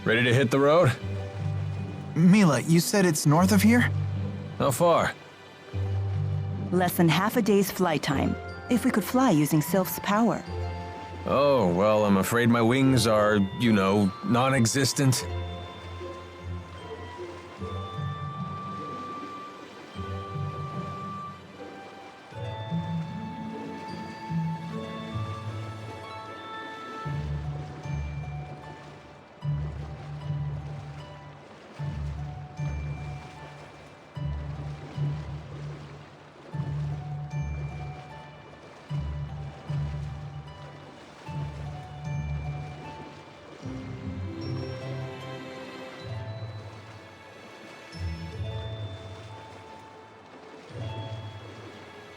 Ready to hit the road? Mille, you said it's north of here? How far? Less than half a day's flight time, if we could fly using Sylph's power. Oh, well, I'm afraid my wings are, non-existent.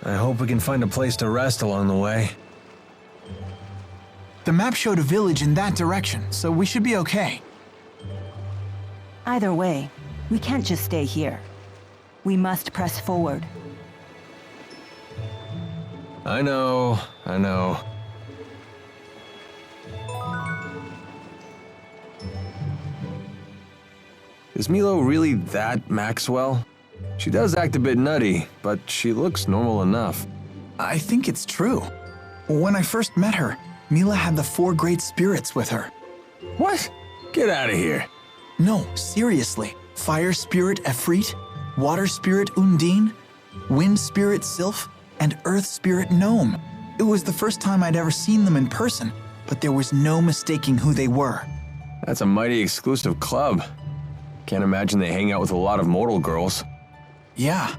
I hope we can find a place to rest along the way. The map showed a village in that direction, so we should be okay. Either way, we can't just stay here. We must press forward. I know. Is Milo really that Maxwell? She does act a bit nutty, but she looks normal enough. I think it's true. When I first met her, Mille had the 4 great spirits with her. What? Get out of here. No, seriously. Fire spirit Efreet, water spirit Undine, wind spirit Sylph, and earth spirit Gnome. It was the first time I'd ever seen them in person, but there was no mistaking who they were. That's a mighty exclusive club. Can't imagine they hang out with a lot of mortal girls. Yeah.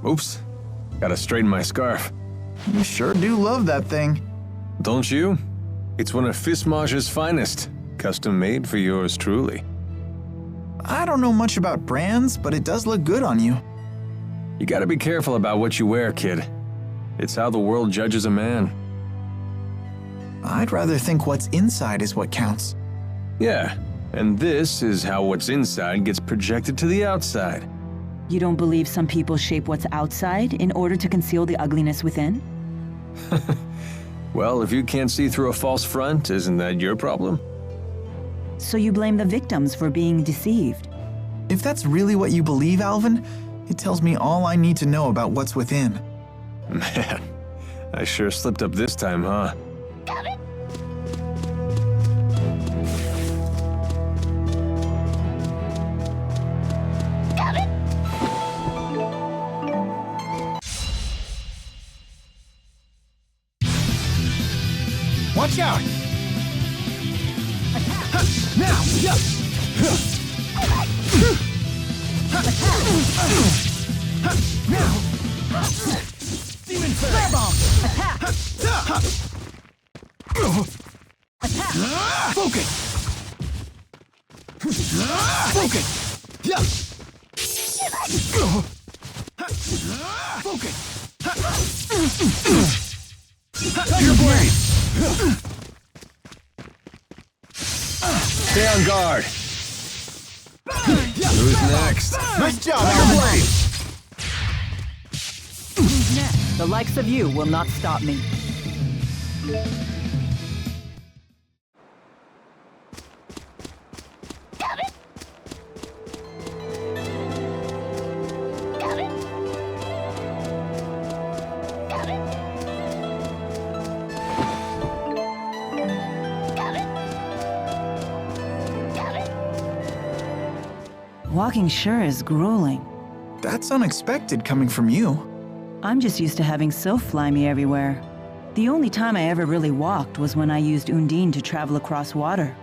Oops. Gotta straighten my scarf. You sure do love that thing. Don't you? It's one of Fismage's finest. Custom made for yours truly. I don't know much about brands, but it does look good on you. You gotta be careful about what you wear, kid. It's how the world judges a man. I'd rather think what's inside is what counts. Yeah, and this is how what's inside gets projected to the outside. You don't believe some people shape what's outside in order to conceal the ugliness within? Well, if you can't see through a false front, isn't that your problem? So you blame the victims for being deceived? If that's really what you believe, Alvin, it tells me all I need to know about what's within. Man, I sure slipped up this time, huh? Watch out! Now! Now! Demon Flare Bomb! Attack! Attack! Focus! Focus! Yeah! Focus! Tiger Blade! Stay on guard. Who's next? Nice job, Alvin! Who's next? The likes of you will not stop me. Walking sure is grueling. That's unexpected coming from you. I'm just used to having Sylph fly me everywhere. The only time I ever really walked was when I used Undine to travel across water.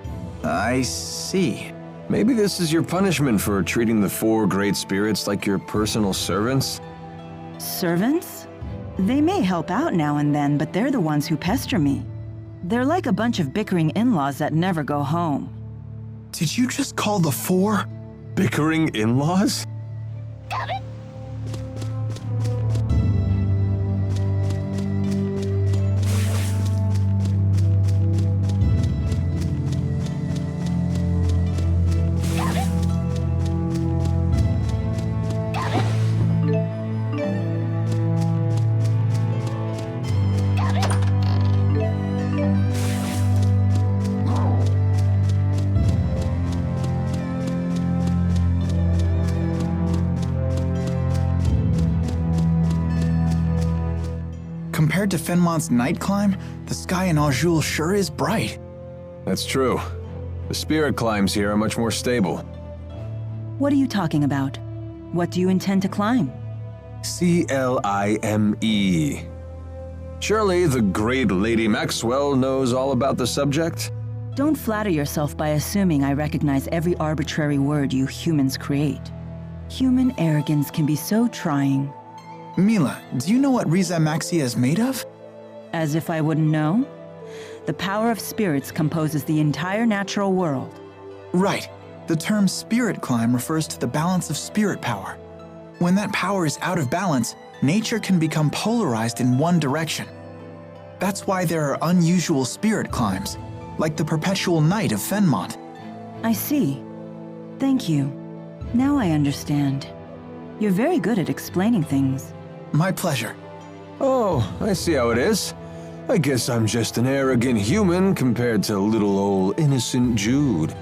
I see. Maybe this is your punishment for treating the 4 great spirits like your personal servants? Servants? They may help out now and then, but they're the ones who pester me. They're like a bunch of bickering in-laws that never go home. Did you just call the 4? Bickering in-laws? Compared to Fenmont's night climb, the sky in Aujul sure is bright. That's true. The spirit climbs here are much more stable. What are you talking about? What do you intend to climb? Clime. Surely the great Lady Maxwell knows all about the subject? Don't flatter yourself by assuming I recognize every arbitrary word you humans create. Human arrogance can be so trying. Mila, do you know what Riza Maxia is made of? As if I wouldn't know? The power of spirits composes the entire natural world. Right. The term spirit climb refers to the balance of spirit power. When that power is out of balance, nature can become polarized in one direction. That's why there are unusual spirit climbs, like the perpetual night of Fenmont. I see. Thank you. Now I understand. You're very good at explaining things. My pleasure. Oh, I see how it is. I guess I'm just an arrogant human compared to little old innocent Jude.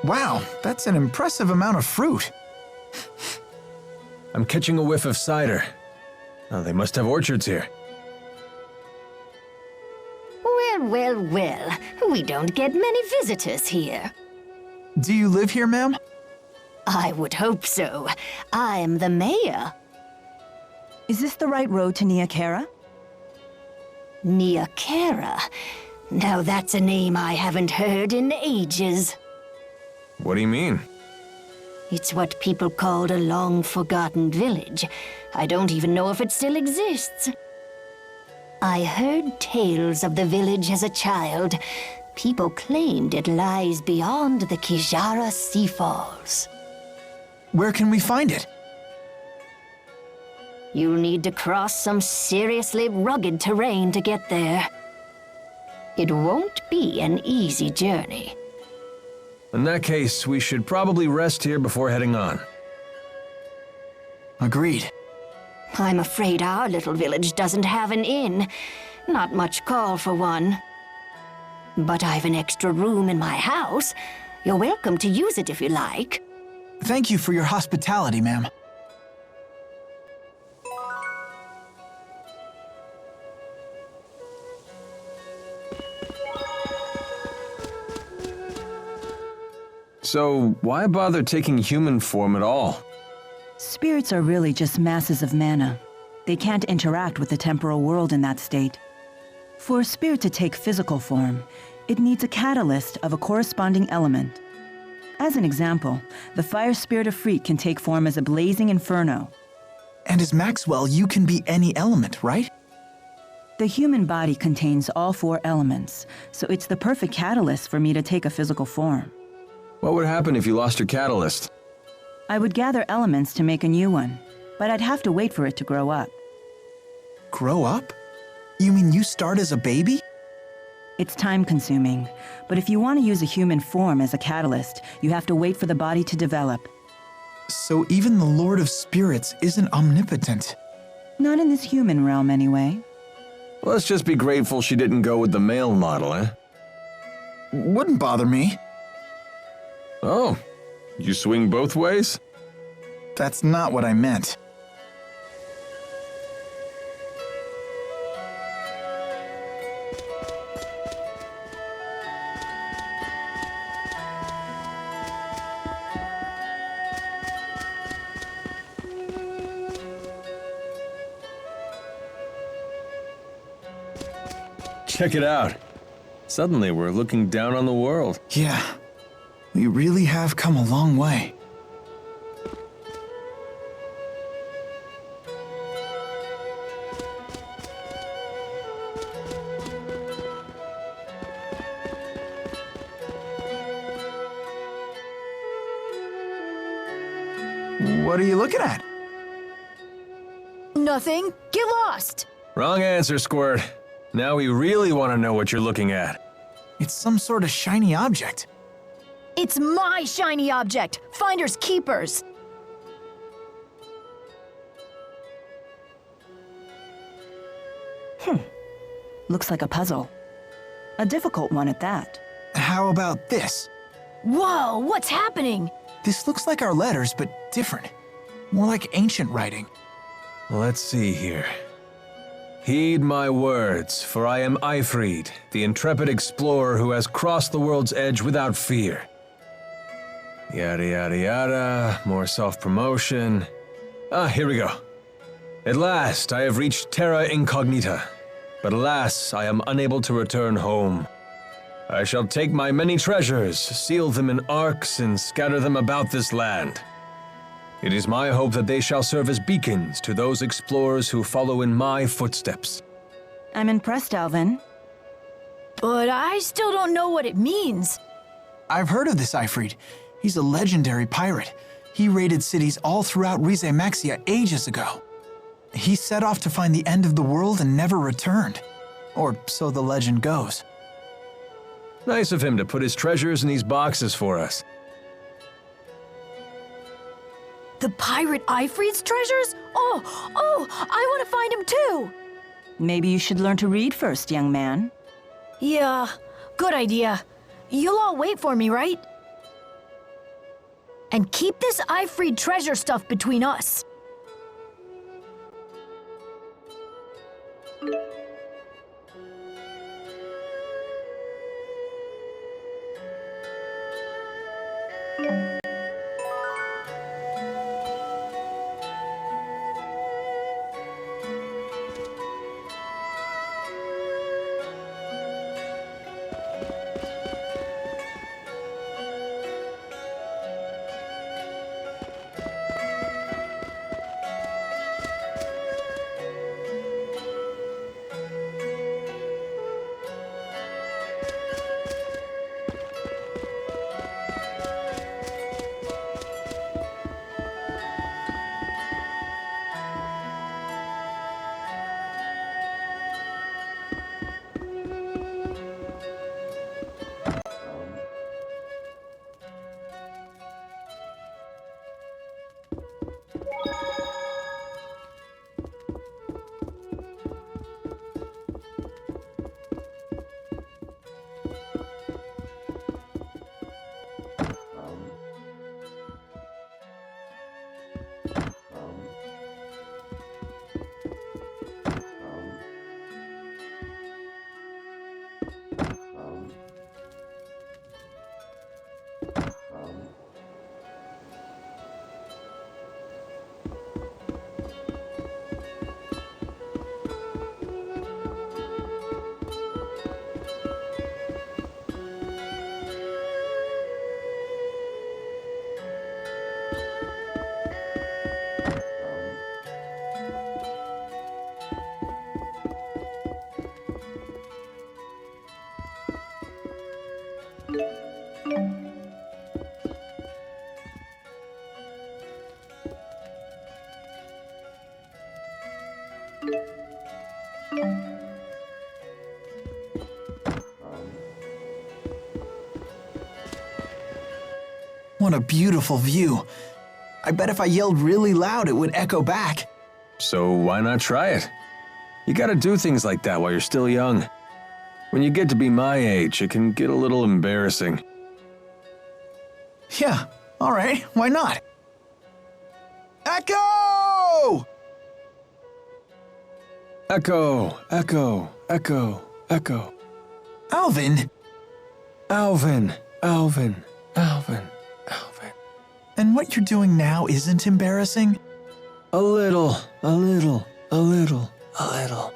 Wow, that's an impressive amount of fruit. I'm catching a whiff of cider. Oh, they must have orchards here. Well, we don't get many visitors here. Do you live here, ma'am? I would hope so. I'm the mayor. Is this the right road to Niakara? Niakara? Now that's a name I haven't heard in ages. What do you mean? It's what people called a long-forgotten village. I don't even know if it still exists. I heard tales of the village as a child. People claimed it lies beyond the Kijara Sea Falls. Where can we find it? You'll need to cross some seriously rugged terrain to get there. It won't be an easy journey. In that case, we should probably rest here before heading on. Agreed. I'm afraid our little village doesn't have an inn. Not much call for one. But I've an extra room in my house. You're welcome to use it if you like. Thank you for your hospitality, ma'am. So, why bother taking human form at all? Spirits are really just masses of mana. They can't interact with the temporal world in that state. For a spirit to take physical form, it needs a catalyst of a corresponding element. As an example, the fire spirit of Freet can take form as a blazing inferno. And as Maxwell, you can be any element, right? The human body contains all four elements, so it's the perfect catalyst for me to take a physical form. What would happen if you lost your catalyst? I would gather elements to make a new one, but I'd have to wait for it to grow up. Grow up? You mean you start as a baby? It's time-consuming, but if you want to use a human form as a catalyst, you have to wait for the body to develop. So even the Lord of Spirits isn't omnipotent. Not in this human realm, anyway. Let's just be grateful she didn't go with the male model, eh? Wouldn't bother me. Oh, you swing both ways? That's not what I meant. Check it out. Suddenly we're looking down on the world. Yeah, we really have come a long way. What are you looking at? Nothing. Get lost. Wrong answer, Squirt. Now we really want to know what you're looking at. It's some sort of shiny object. It's my shiny object. Finders keepers. Looks like a puzzle. A difficult one at that. How about this? Whoa, what's happening? This looks like our letters, but different. More like ancient writing. Let's see here. Heed my words, for I am Ifrid, the intrepid explorer who has crossed the world's edge without fear. Yada yada yada, more self-promotion. Here we go. At last, I have reached Terra Incognita, but alas, I am unable to return home. I shall take my many treasures, seal them in arks, and scatter them about this land. It is my hope that they shall serve as beacons to those explorers who follow in my footsteps. I'm impressed, Alvin. But I still don't know what it means. I've heard of this Ifrit. He's a legendary pirate. He raided cities all throughout Maxia ages ago. He set off to find the end of the world and never returned. Or so the legend goes. Nice of him to put his treasures in these boxes for us. The pirate Ifrit's treasures? Oh, I want to find him too. Maybe you should learn to read first, young man. Yeah, good idea. You'll all wait for me, right? And keep this Ifrit treasure stuff between us. What a beautiful view. I bet if I yelled really loud, it would echo back. So why not try it? You gotta do things like that while you're still young. When you get to be my age, it can get a little embarrassing. Yeah, all right, why not? Echo! Echo, echo, echo, echo. Alvin! Alvin, Alvin, Alvin, Alvin. And what you're doing now isn't embarrassing? A little, a little, a little, a little.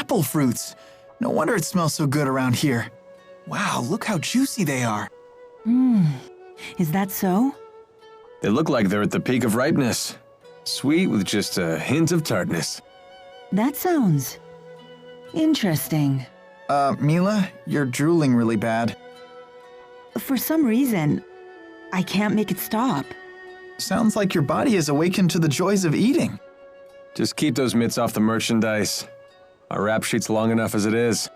apple fruits. No wonder it smells so good around here. Wow, look how juicy they are. Is that so? They look like they're at the peak of ripeness. Sweet with just a hint of tartness. That sounds interesting. Mille, you're drooling really bad. For some reason, I can't make it stop. Sounds like your body is awakened to the joys of eating. Just keep those mitts off the merchandise. Our rap sheet's long enough as it is.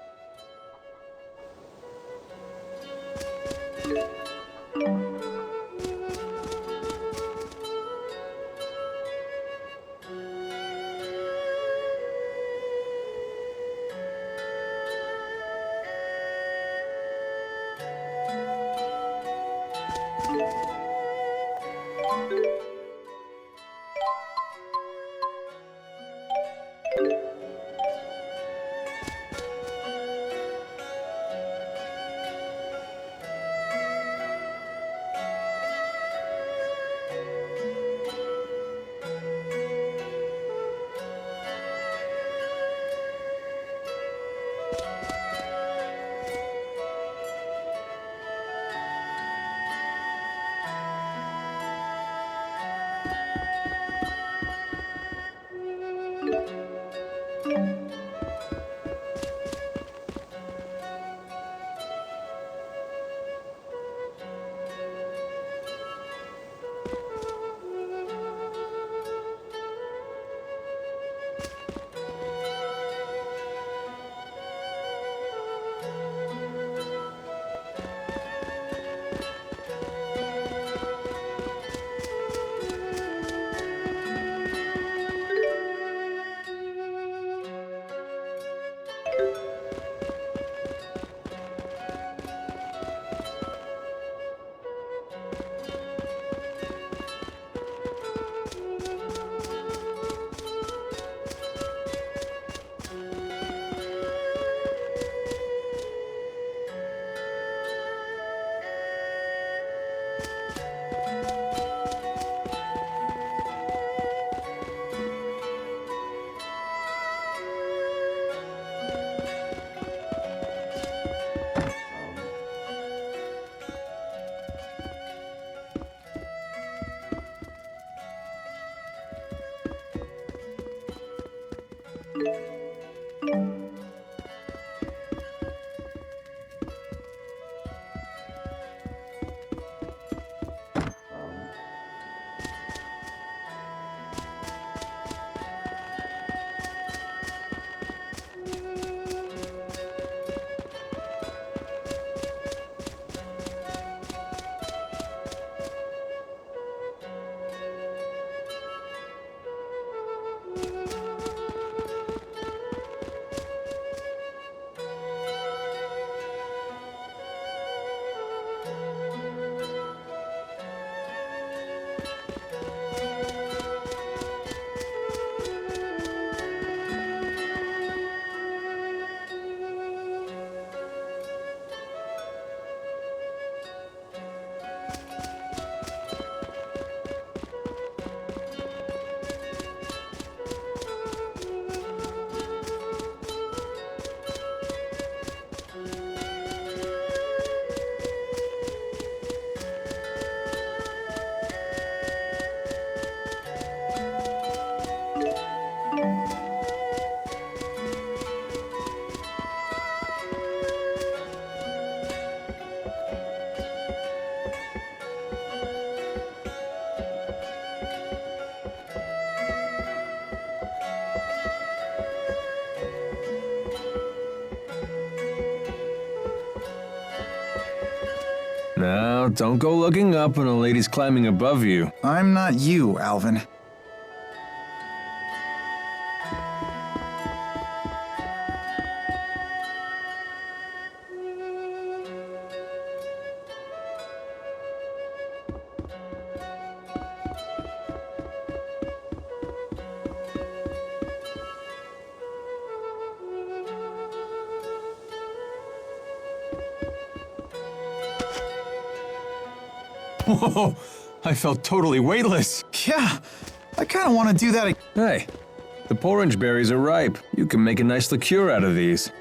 Now, don't go looking up when a lady's climbing above you. I'm not you, Alvin. Whoa, I felt totally weightless. Yeah, I kind of want to do that. Hey, The porridge berries are ripe. You can make a nice liqueur out of these.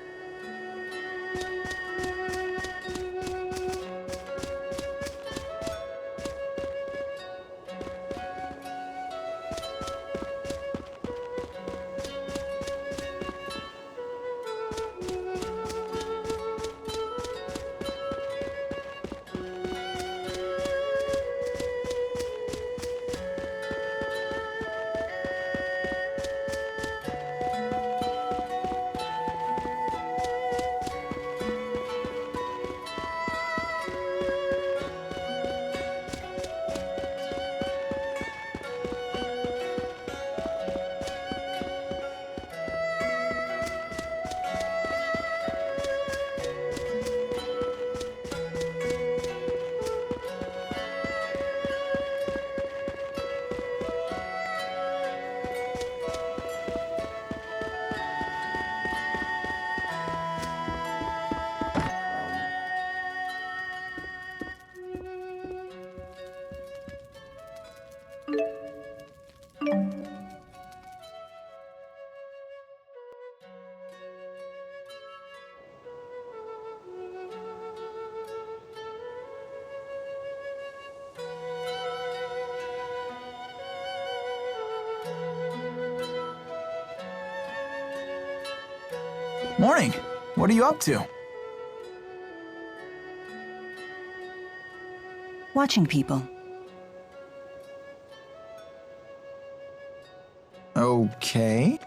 Morning. What are you up to? Watching people. Okay.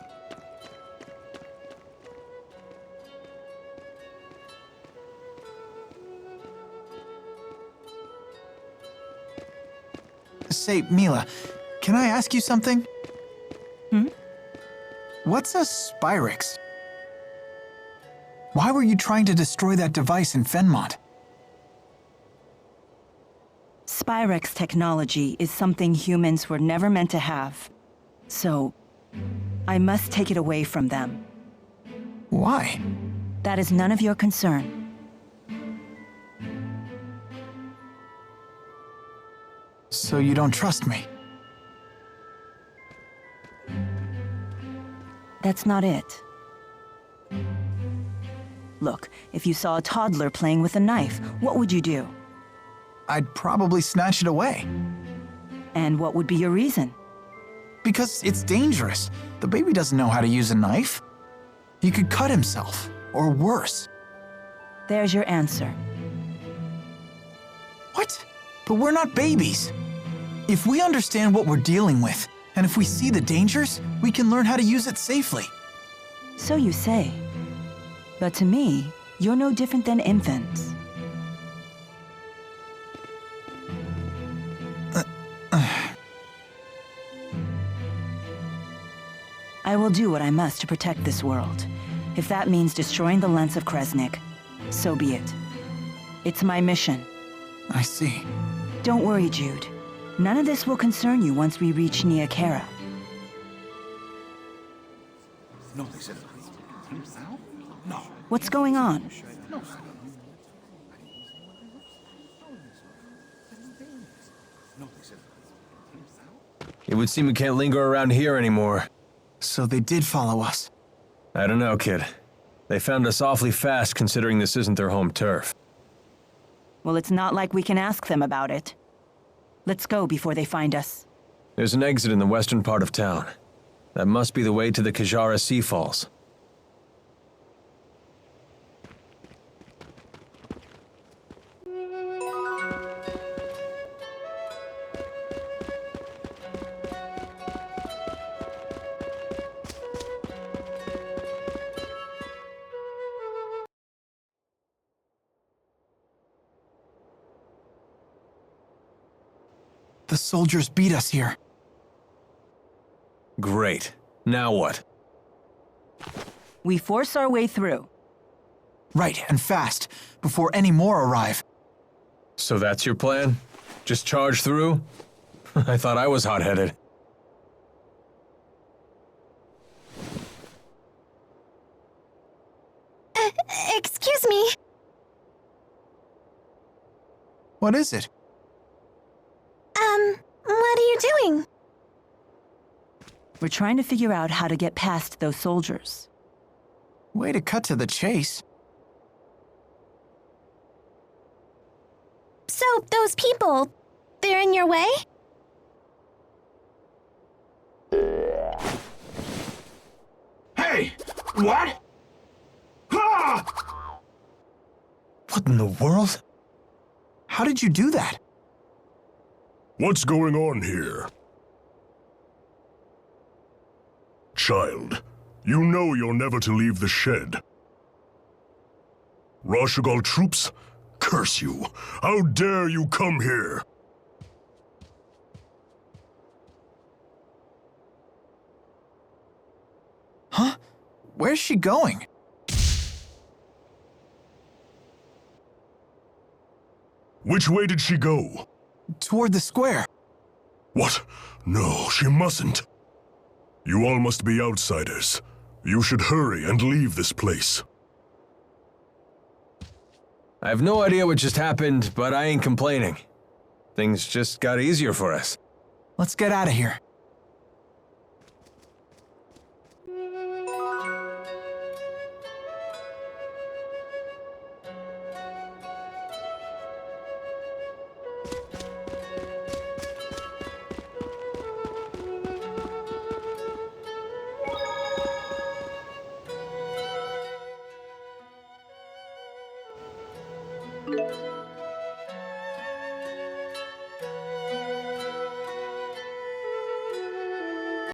Say, Mila, can I ask you something? What's a Spyrix? Why were you trying to destroy that device in Fenmont? Spyrix technology is something humans were never meant to have. So, I must take it away from them. Why? That is none of your concern. So you don't trust me? That's not it. Look, if you saw a toddler playing with a knife, what would you do? I'd probably snatch it away. And what would be your reason? Because it's dangerous. The baby doesn't know how to use a knife. He could cut himself, or worse. There's your answer. What? But we're not babies. If we understand what we're dealing with, and if we see the dangers, we can learn how to use it safely. So you say. But to me, you're no different than infants. I will do what I must to protect this world. If that means destroying the lens of Kresnik, so be it. It's my mission. I see. Don't worry, Jude. None of this will concern you once we reach Niakara. What's going on? It would seem we can't linger around here anymore. So they did follow us. I don't know, kid. They found us awfully fast considering this isn't their home turf. Well, it's not like we can ask them about it. Let's go before they find us. There's an exit in the western part of town. That must be the way to the Kajara Sea Falls. The soldiers beat us here. Great. Now what? We force our way through. Right, and fast, before any more arrive. So that's your plan? Just charge through? I thought I was hot-headed. Excuse me. What is it? What are you doing? We're trying to figure out how to get past those soldiers. Way to cut to the chase. So, those people, they're in your way? Hey! What? Ah! What in the world? How did you do that? What's going on here? Child, you know you're never to leave the shed. Ra-Šugal troops? Curse you! How dare you come here? Huh? Where's she going? Which way did she go? Toward the square. What? No, she mustn't. You all must be outsiders. You should hurry and leave this place. I have no idea what just happened, but I ain't complaining. Things just got easier for us. Let's get out of here.